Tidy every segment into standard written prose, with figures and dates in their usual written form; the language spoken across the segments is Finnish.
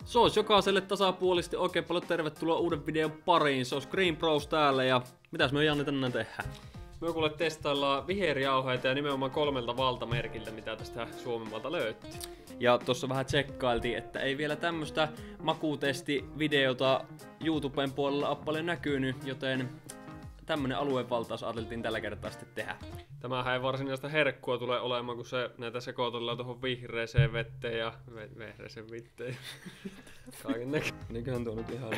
Se olisi jokaiselle tasapuolisesti oikein paljon tervetuloa uuden videon pariin. Se olisi Green Bros täällä ja mitäs me Janne tänään tehdään? Me kuule testaillaan viherjauheita ja nimenomaan 3 valtamerkiltä, mitä tästä Suomenmaalta löytyy. Ja tossa vähän tsekkailtiin, että ei vielä tämmöstä makutesti-videota YouTuben puolella ole paljon näkynyt, joten tämmönen aluevaltaus ajateltiin tällä kertaa sitten tehdä. Tämähän ei varsinaista herkkua tule olemaan, kun se näitä sekoitellaan tuohon vihreeseen vetteen ja vehreeseen vitteen. Kaiken Niinköhän tuo nyt ihan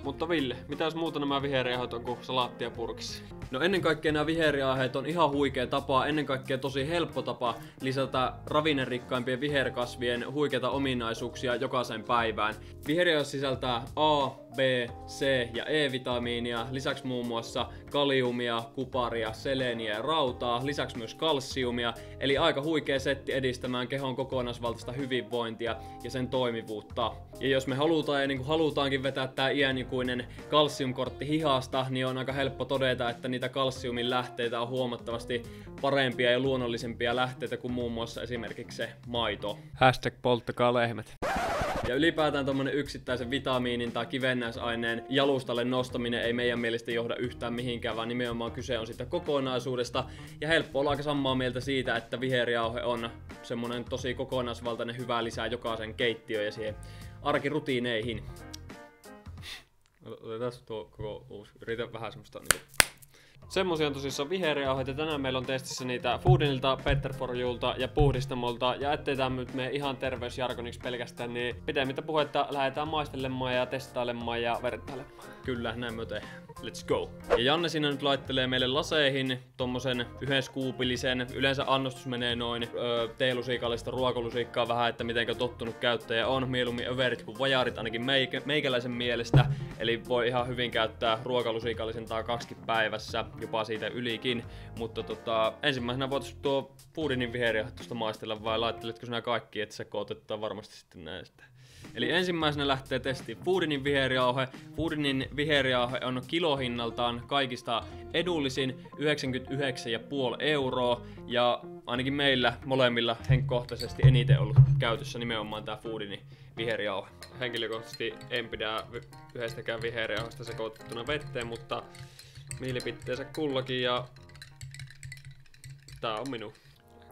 Mutta Ville, mitäs muuta nämä viherjauheet on kuin salaattia purkissa? No ennen kaikkea nämä viherjauheet on ihan huikea tapa, ennen kaikkea tosi helppo tapa lisätä ravinnerikkaimpien viherkasvien huikeita ominaisuuksia jokaiseen päivään. Viherjauhe sisältää A, B, C ja E-vitamiinia, lisäksi muun muassa kaliumia, kuparia, seleniä ja rautaa, lisäksi myös kalsiumia, eli aika huikea setti edistämään kehon kokonaisvaltaista hyvinvointia ja sen toimivuutta. Ja jos me halutaan ja niin kuin halutaankin vetää tää iänikuinen kalsiumkortti hihasta, niin on aika helppo todeta, että niitä kalsiumin lähteitä on huomattavasti parempia ja luonnollisempia lähteitä kuin muun muassa esimerkiksi se maito. #polttakaa lehmät. Ja ylipäätään tommonen yksittäisen vitamiinin tai kivennäisaineen jalustalle nostaminen ei meidän mielestä johda yhtään mihinkään, vaan nimenomaan kyse on siitä kokonaisuudesta. Ja helppo olla aika samaa mieltä siitä, että viherjauhe on semmonen tosi kokonaisvaltainen hyvä lisää jokaisen keittiöön ja siihen arkirutiineihin. Otetaan tuo koko uusi. Yritä vähän semmoista niinku. Semmosia on tosissaan viherjauheita. Tänään meillä on testissä niitä Foodinilta, Better For Youlta ja Puhdistamolta. Ja ettei tää nyt mene ihan terveysjargoniksi pelkästään, niin pitemmittä puhetta lähdetään maistelemaan ja testailemaan ja vertailemaan. Kyllä, näin me tehdään. Let's go! Ja Janne siinä nyt laittelee meille laseihin tommosen 1 skuupillisen. Yleensä annostus menee noin teelusiikallista ruokalusiikkaa vähän, että mitenkä tottunut käyttäjä on. Mieluummin överit kuin vajarit, ainakin meikäläisen mielestä. Eli voi ihan hyvin käyttää ruokalusiikallisen tai 2 päivässä, jopa siitä ylikin. Mutta ensimmäisenä voitaisiin tuo Foodinin viherjauhe tuosta maistella, vai laitteletko sinä kaikki, että sekoitetaan varmasti sitten näistä. Eli ensimmäisenä lähtee testiin Foodinin viherjauhe. Foodinin viherjauhe on kilohinnaltaan kaikista edullisin 99,5 €. Ja ainakin meillä molemmilla henkkohtaisesti eniten ollut käytössä nimenomaan tää Foodinin viherjauhe. Henkilökohtaisesti en pidä yhdestäkään viherjauhesta sekoitettuna vetteen, mutta mielipiteensä kullakin ja tää on minun.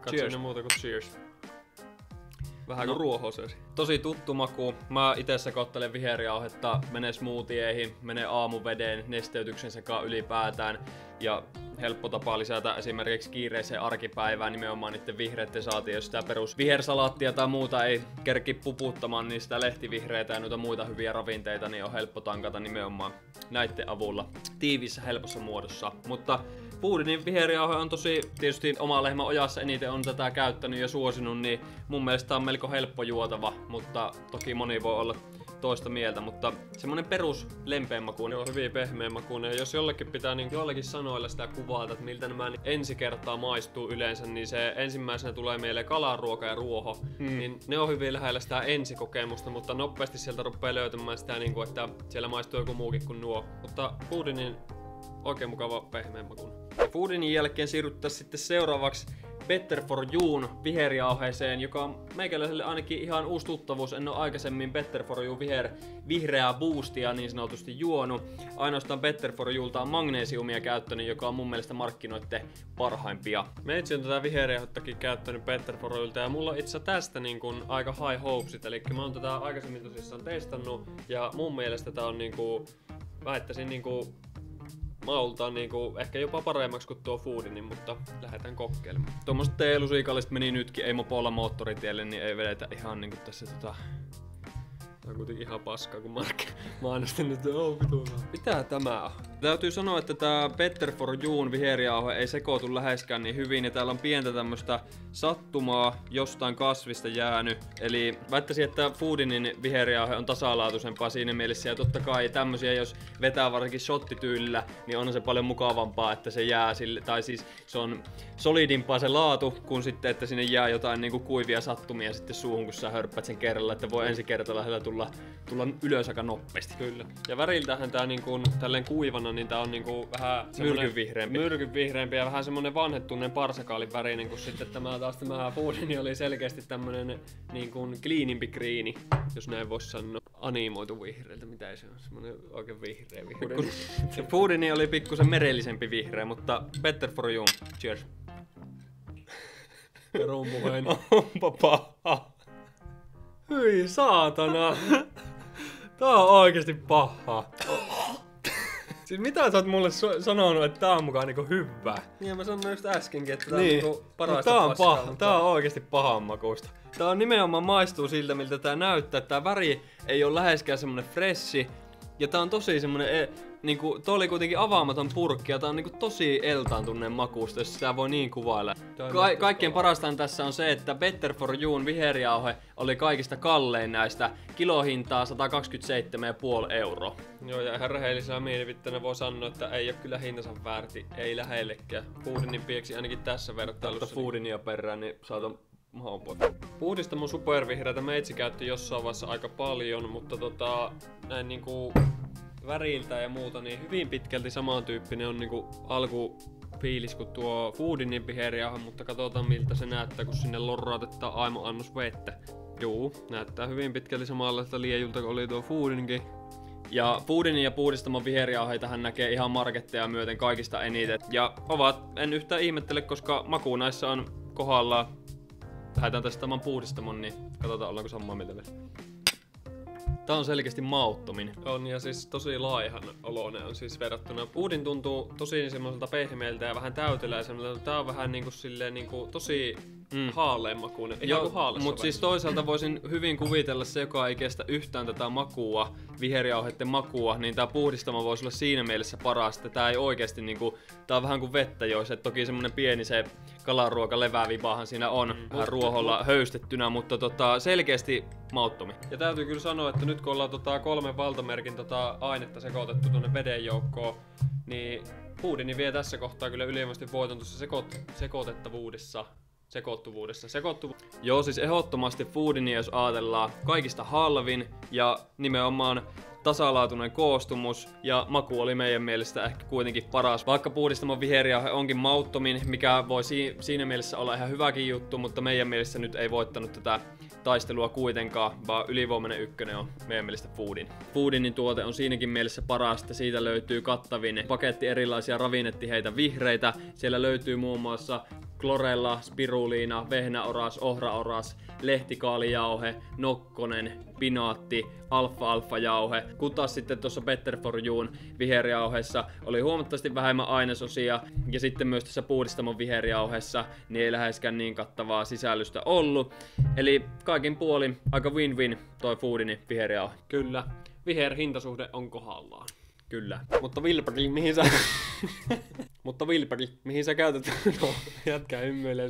Katso muuta kuin cheers. Vähän kuin ruohosesi. Tosi tuttu maku. Mä ite sekoittelen viherjauhetta, menee smoothieihin, menee aamuvedeen, nesteytyksen sekaan ylipäätään. Ja helppo tapa lisätä esimerkiksi kiireiseen arkipäivään nimenomaan niiden vihreiden saatiin, jos sitä perus vihersalaattia tai muuta ei kerki puputtamaan, niin sitä lehtivihreitä ja noita muita hyviä ravinteita, niin on helppo tankata nimenomaan näiden avulla tiiviissä helpossa muodossa. Mutta Foodinin viherjauhe on tosi, tietysti oma lehmä ojassa eniten on tätä käyttänyt ja suosinut, niin mun mielestä on melko helppo juotava, mutta toki moni voi olla toista mieltä, mutta semmonen perus lempeän makuinen. On hyvin pehmeä makuinen. Jos jollekin pitää niin jollakin sanoilla sitä kuvata, että miltä nämä ensi kertaa maistuu yleensä, niin se ensimmäisenä tulee mieleen kalaruoka ja ruoho. Niin ne on hyvin lähellä sitä ensikokemusta, mutta nopeasti sieltä rupeaa löytämään sitä, niin kuin, että siellä maistuu joku muukin kuin nuo. Mutta Foodinin oikein mukava pehmeä makuinen. Foodinin jälkeen siirryttäisiin sitten seuraavaksi Better For Youn viherjauheeseen, joka on meikäläiselle ainakin ihan uusi tuttavuus. En ole aikaisemmin Better For You vihreää boostia niin sanotusti juonut. Ainoastaan Better For Youlta on magneesiumia käyttänyt, joka on mun mielestä markkinoitten parhaimpia. Meitsi on tätä viherjauhettakin käyttänyt Better For Youlta ja mulla on itse tästä niin kuin aika high hopesit. Eli mä oon tätä aikaisemmin tosissaan testannut ja mun mielestä tää on niinku, väittäisin niinku maultaan niinku ehkä jopa paremmaksi kuin tuo Foodinin, mutta lähdetään kokeilemaan. Tuommoiset teelusiikalliset meni nytkin, ei mopolla moottoritielle, niin ei vedetä ihan niinku tässä Tää on kuitenkin ihan paskaa, kun mainostin nyt, vitu. Mitä tämä on? Täytyy sanoa, että tää Better For Youn viherjauhe ei sekoitu läheskään niin hyvin, ja täällä on pientä tämmöstä sattumaa jostain kasvista jäänyt. Eli väittäisin, että Foodinin viherjauhe on tasalaatuisempaa siinä mielessä, ja totta kai tämmösiä, jos vetää varsinkin shottityylillä, niin on se paljon mukavampaa, että se jää sille, tai siis se on solidimpaa se laatu, kun sitten, että sinne jää jotain niinku kuivia sattumia sitten suuhun, kun sä hörppät sen kerralla, että voi ensi kertaa tulla ylös aika nopeasti. Kyllä. Ja väriltähän tää niinku tälleen kuivana verrattuna, niin tää on niinku vähän myrkyn vihreämpi ja vähän semmonen vanhettunen parsakaalin värinen, kun sitten tämä Foodini oli selkeästi tämmönen niinku cleanimpi greeni, jos näin vois sanoa. Animoitu vihreältä, mitä se on? Semmonen oikein vihreä. Foodini oli pikkusen merellisempi vihreä, mutta better for you. Cheers. Perun puheen. Onpa paha. Hyi saatana. Tää on oikeesti paha. Siis mitä sä oot mulle sanonut, että tää on mukaan niinku hyvä? Niin mä sanoin just äskenkin, että tää niin. on niinku parasta tää on paskaa. paha. Tää on oikeesti pahan makuista. Tää on nimenomaan maistuu siltä, miltä tää näyttää. Tää väri ei oo läheskään semmonen freshi. Ja tää on tosi semmonen, niinku, toi oli kuitenkin avaamaton purkki ja tää on niinku tosi eltaantuneen makuusta, jos sitä voi niin kuvailla. Kaikkein parastaan tässä on se, että Better for Youn viherjauhe oli kaikista kallein näistä. Kilohintaa 127,5 €. Joo, ja ihan rehellisenä mielipittänä voi sanoa, että ei oo kyllä hintansa väärti, ei lähellekään. Foodinin pieksi ainakin tässä vertailussa. Mutta Foodinia perään, niin saatan Puhdistamon supervihreätä meitsi käytti jossain vaiheessa aika paljon, mutta näin niinku väriltä ja muuta, niin hyvin pitkälti samantyyppinen on niinku alkufiilis kuin tuo Foodinin viherjauhe, mutta katsotaan miltä se näyttää, kun sinne lorrautetaan aimo annos vettä. Juu, näyttää hyvin pitkälti samanlaista liejulta kuin oli tuo Foodininkin. Ja Foodinin ja puhdistamon viherjauheitahan näkee ihan marketteja myöten kaikista eniten. Ja en yhtään ihmettele, koska maku näissä on kohdallaan. Lähdetään testaamaan puhdistamon, niin katsotaan ollaanko samaa mieltä vielä. Tää on selkeästi mauttomin. On, ja siis tosi laihan oloinen on siis verrattuna. Puudin tuntuu tosi semmoiselta pehmeältä ja vähän täyteläiseltä. Tää on vähän niinku silleen niinku tosi haalleenmakuinen. Mutta siis toisaalta voisin hyvin kuvitella se, joka ei kestä yhtään tätä makua, viherjauheiden makua, niin tää puhdistama voisi olla siinä mielessä paras, että tää ei oikeesti niinku, tää on vähän kuin vettä joissa, et toki semmonen pieni se kalaruoka leväävipahan siinä on vähän ruoholla höystettynä, mutta selkeästi mauttomi. Ja täytyy kyllä sanoa, että nyt kun ollaan 3 valtamerkin ainetta sekoitettu tuonne veden joukkoon, niin Foodini vie tässä kohtaa kyllä ylivoimaisesti voiton tuossa sekoitettavuudessa. Joo, siis ehdottomasti Foodini, jos ajatellaan, kaikista halvin ja nimenomaan tasalaatuinen koostumus ja maku oli meidän mielestä ehkä kuitenkin paras. Vaikka puhdistamon viherjauhe onkin mauttomin, mikä voi siinä mielessä olla ihan hyväkin juttu, mutta meidän mielestä nyt ei voittanut tätä taistelua kuitenkaan, vaan ylivoimainen ykkönen on meidän mielestä Foodin. Foodinin tuote on siinäkin mielessä paras, että siitä löytyy kattavin paketti erilaisia ravinnetiheitä vihreitä. Siellä löytyy muun muassa klorella, spiruliina, vehnäoras, ohraoras, lehtikaalijauhe, nokkonen, pinaatti, alfa-alfa-jauhe. Kun taas sitten tuossa Better for Youn viherjauheessa oli huomattavasti vähemmän ainesosia ja sitten myös tässä puhdistamon viherjauheessa niin ei läheskään niin kattavaa sisällystä ollut. Eli kaikin puolin aika win-win toi Foodinin viherjauhe. Kyllä, viher-hintasuhde on kohdallaan. Kyllä. Mutta Vilperi, mihin sä käytät? No, jätkää hymyilee.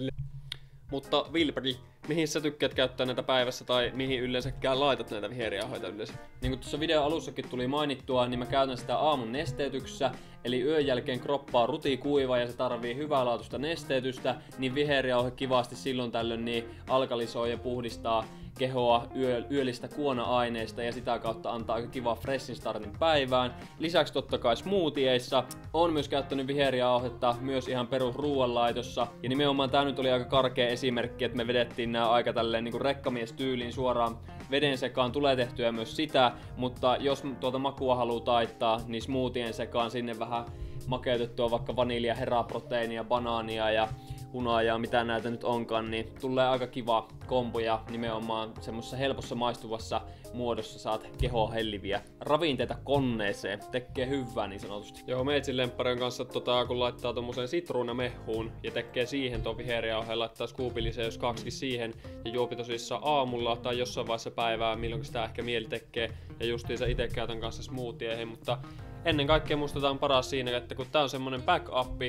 Mutta Vilperi, mihin sä tykkäät käyttää näitä päivässä tai mihin yleensäkään laitat näitä viherjauheita yleensä? Niin kuin tuossa videon alussakin tuli mainittua, niin mä käytän sitä aamun nesteytyksessä. Eli yön jälkeen kroppa on rutikuiva ja se tarvii hyvänlaatuista nesteytystä, niin viherjauhe kivasti silloin tällöin niin alkalisoi ja puhdistaa kehoa yöllistä kuona-aineista ja sitä kautta antaa aika kiva freshin startin päivään. Lisäksi totta kai smoothieissa on myös käyttänyt viherjauhetta myös ihan perus ruoanlaitossa. Ja nimenomaan tää nyt oli aika karkea esimerkki, että me vedettiin nää aika tälleen niinku rekkamiestyylin suoraan veden sekaan. Tulee tehtyä myös sitä, mutta jos tuota makua haluaa taittaa, niin smoothien sekaan sinne vähän makeutettua vaikka vanilja, heraproteiinia, banaania ja hunajaa, mitä näitä nyt onkaan, niin tulee aika kiva kombo ja nimenomaan semmoisessa helpossa maistuvassa muodossa saat kehoa helliviä ravinteita koneeseen. Tekee hyvää niin sanotusti. Joo, meitsin lempparin kanssa kun laittaa tommoseen sitruunamehuun ja tekee siihen ton viherjauheen, laittaa scoopillisen jos 2 siihen ja juopi tosissaan aamulla tai jossain vaiheessa päivää, milloin sitä ehkä mieli tekee ja justiinsa itse käytän kanssa smoothieihin, mutta ennen kaikkea musta tää on paras siinä, että kun tää on semmonen backup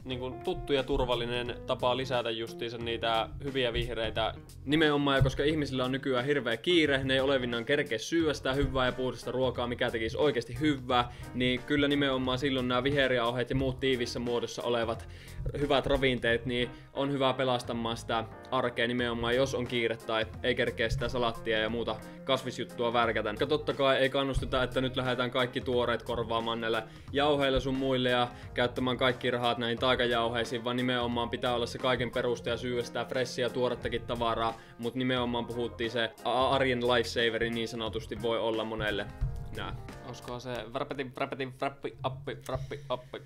niinku tuttu ja turvallinen tapa lisätä justiinsa niitä hyviä vihreitä. Nimenomaan, ja koska ihmisillä on nykyään hirveä kiire, ne ei olevinaan kerkeä syödä sitä hyvää ja puhdasta ruokaa, mikä tekisi oikeasti hyvää, niin kyllä nimenomaan silloin nämä viherjauheet ja muut tiivissä muodossa olevat hyvät ravinteet, niin on hyvä pelastamaan sitä arkea nimenomaan, jos on kiire tai ei kerkeä sitä salattia ja muuta kasvisjuttua värkätä. Ja totta kai ei kannusteta, että nyt lähdetään kaikki tuoreet korvaamaan näillä jauheilla sun muille ja käyttämään kaikki rahat näihin taikajauheisiin, vaan nimenomaan pitää olla se kaiken peruste ja syödä sitä freshia tuorettakin tavaraa, mutta nimenomaan puhuttiin se arjen lifesaveri niin sanotusti voi olla monelle. Nää. Olisiko se frappi appi.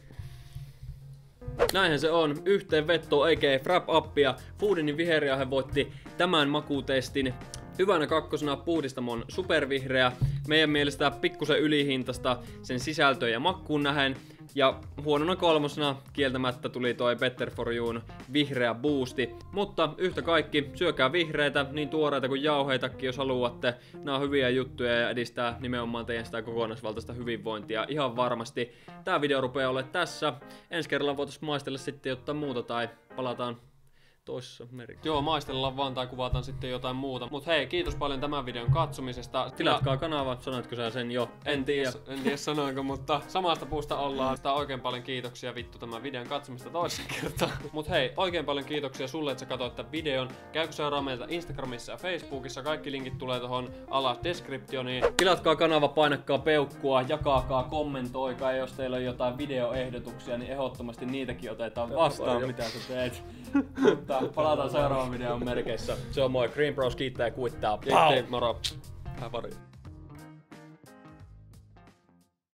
Näinhän se on. Yhteenveto a.k.a. Frap Appia. Foodinin viherjauhe voitti tämän makutestin. Hyvänä kakkosena Puhdistamon supervihreä. Meidän mielestä pikkusen ylihintasta sen sisältöön ja makkuun nähen. Ja huonona kolmosena kieltämättä tuli toi Better for Youn vihreä boosti. Mutta yhtä kaikki, syökää vihreitä, niin tuoreita kuin jauheitakin, jos haluatte. Nämä on hyviä juttuja ja edistää nimenomaan teidän sitä kokonaisvaltaista hyvinvointia ihan varmasti. Tää video rupeaa olemaan tässä. Ensi kerralla voitais maistella sitten jotain muuta tai palataan toisessa merkissä. Joo, maistellaan vaan tai kuvataan sitten jotain muuta. Mut hei, kiitos paljon tämän videon katsomisesta. Tilatkaa kanava, sanoitko sä sen jo? En tiedä sanoinko, mutta samasta puusta ollaan. Sitä oikein paljon kiitoksia vittu tämän videon katsomista toisen kertaa. Mut hei, oikein paljon kiitoksia sulle, että sä katsoit tämän videon. Käykö seuraa meiltä Instagramissa ja Facebookissa. Kaikki linkit tulee tohon alas descriptioniin. Tilatkaa kanava, painakkaa peukkua, jakaakaa, kommentoikaa. Ja jos teillä on jotain videoehdotuksia, niin ehdottomasti niitäkin otetaan vastaan, mitä sä teet. Mutta palataan seuraavan videon merkeissä. Se on moi, Green Bros kiittää ja kuittaa. Kiitti, moro. Vähän pari.